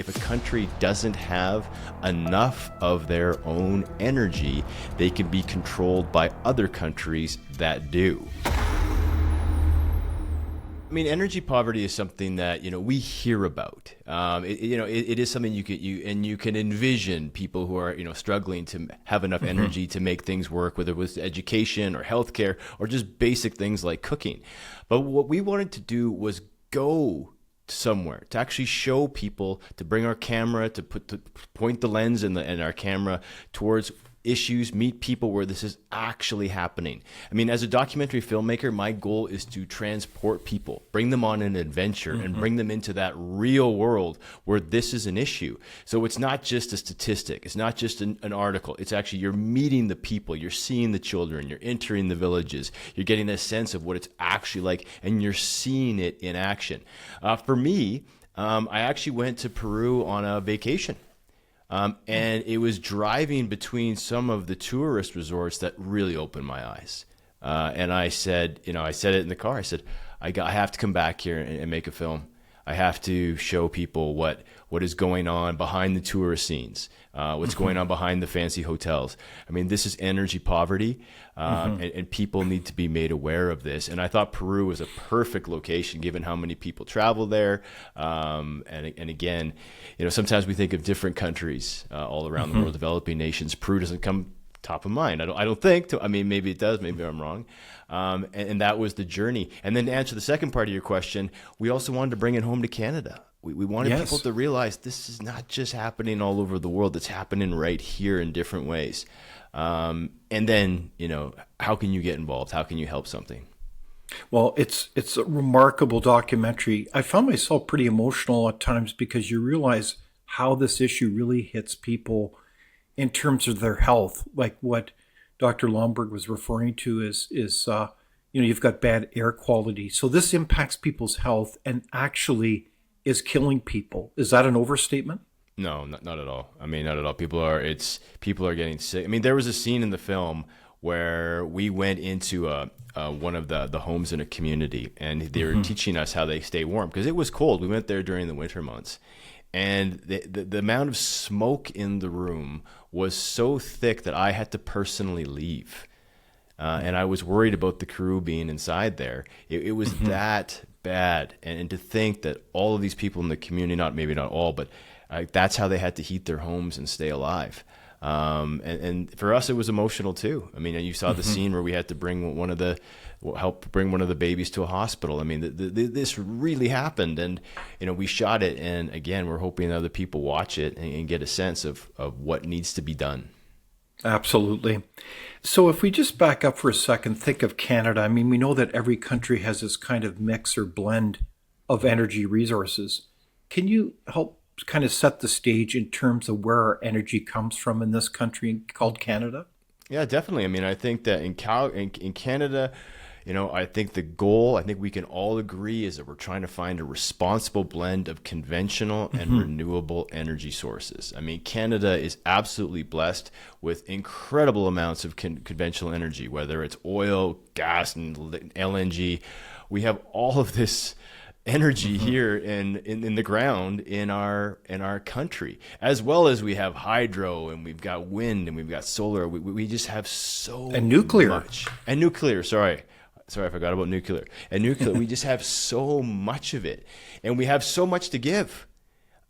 if a country doesn't have enough of their own energy, they can be controlled by other countries that do. I mean, energy poverty is something that we hear about. It is something you can envision people who are struggling to have enough energy to make things work, whether it was education or healthcare or just basic things like cooking. But what we wanted to do was go somewhere to actually show people, to bring our camera, to point the lens and our camera towards issues, meet people where this is actually happening. I mean, as a documentary filmmaker, my goal is to transport people, bring them on an adventure and bring them into that real world where this is an issue. So it's not just a statistic. It's not just an article. It's actually, you're meeting the people, you're seeing the children, you're entering the villages, you're getting a sense of what it's actually like, and you're seeing it in action. For me, I actually went to Peru on a vacation. And it was driving between some of the tourist resorts that really opened my eyes. And I said, I said it in the car. I said, I have to come back here and make a film. I have to show people what is going on behind the tourist scenes, what's going on behind the fancy hotels. I mean, this is energy poverty, and people need to be made aware of this. And I thought Peru was a perfect location given how many people travel there. And again, sometimes we think of different countries all around the world, developing nations. Peru doesn't come top of mind. I don't think. I mean, maybe it does. Maybe I'm wrong. And that was the journey. And then to answer the second part of your question, we also wanted to bring it home to Canada. We wanted people to realize this is not just happening all over the world. It's happening right here in different ways. And then, how can you get involved? How can you help something? Well, it's a remarkable documentary. I found myself pretty emotional at times because you realize how this issue really hits people in terms of their health, like what Dr. Lomberg was referring to is you've got bad air quality. So this impacts people's health and actually is killing people. Is that an overstatement? No, not at all. I mean, not at all. People are getting sick. I mean, there was a scene in the film where we went into one of the homes in a community, and they were teaching us how they stay warm because it was cold. We went there during the winter months. And the amount of smoke in the room was so thick that I had to personally leave. And I was worried about the crew being inside there. It was that bad. And to think that all of these people in the community, maybe not all, but that's how they had to heat their homes and stay alive. And for us, it was emotional too. I mean, you saw the scene where we had to help bring one of the babies to a hospital. I mean, this really happened, and we shot it. And again, we're hoping other people watch it and get a sense of what needs to be done. Absolutely. So if we just back up for a second, think of Canada. I mean, we know that every country has this kind of mix or blend of energy resources. Can you help kind of set the stage in terms of where our energy comes from in this country called Canada? Yeah, definitely. I mean, I think that in Canada, I think the goal, I think we can all agree, is that we're trying to find a responsible blend of conventional and renewable energy sources. I mean, Canada is absolutely blessed with incredible amounts of conventional energy, whether it's oil, gas, and LNG. We have all of this energy here in the ground in our country, as well as we have hydro, and we've got wind, and we've got solar. We just have so and nuclear much. And nuclear, sorry, I forgot about nuclear. And nuclear, we just have so much of it, and we have so much to give.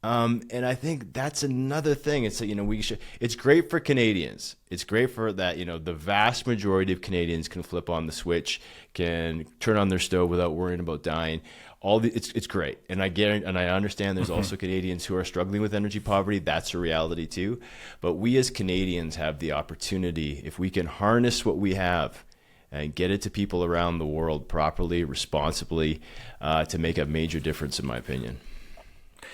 And I think that's another thing. It's it's great for Canadians. It's great for that, the vast majority of Canadians can flip on the switch, can turn on their stove without worrying about dying. It's great. And I understand there's also Canadians who are struggling with energy poverty. That's a reality too. But we as Canadians have the opportunity, if we can harness what we have and get it to people around the world properly, responsibly, to make a major difference, in my opinion.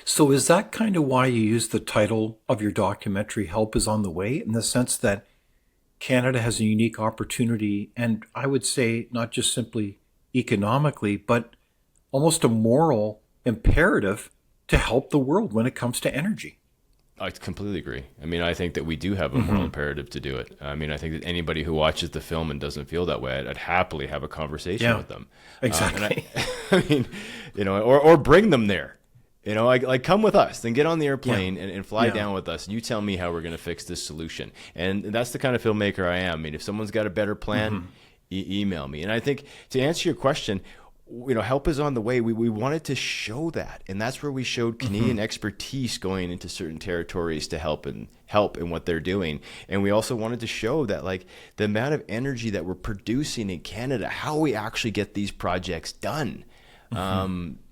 So is that kind of why you use the title of your documentary, Help is on the Way, in the sense that Canada has a unique opportunity, and I would say not just simply economically, but almost a moral imperative to help the world when it comes to energy? I completely agree. I mean, I think that we do have a moral imperative to do it. I mean, I think that anybody who watches the film and doesn't feel that way, I'd happily have a conversation with them. Exactly. I mean, or bring them there. You know, like come with us, then get on the airplane and fly Yeah. down with us. And you tell me how we're going to fix this solution. And that's the kind of filmmaker I am. I mean, if someone's got a better plan, email me. And I think to answer your question, you know, help is on the way. We wanted to show that, and that's where we showed Canadian expertise going into certain territories to help in what they're doing. And we also wanted to show that, like, the amount of energy that we're producing in Canada, how we actually get these projects done.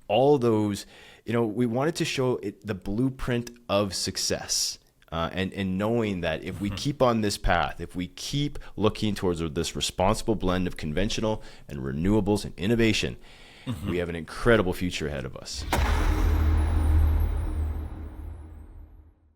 All those, you know, we wanted to show the blueprint of success. And knowing that if we keep on this path, if we keep looking towards this responsible blend of conventional and renewables and innovation, we have an incredible future ahead of us.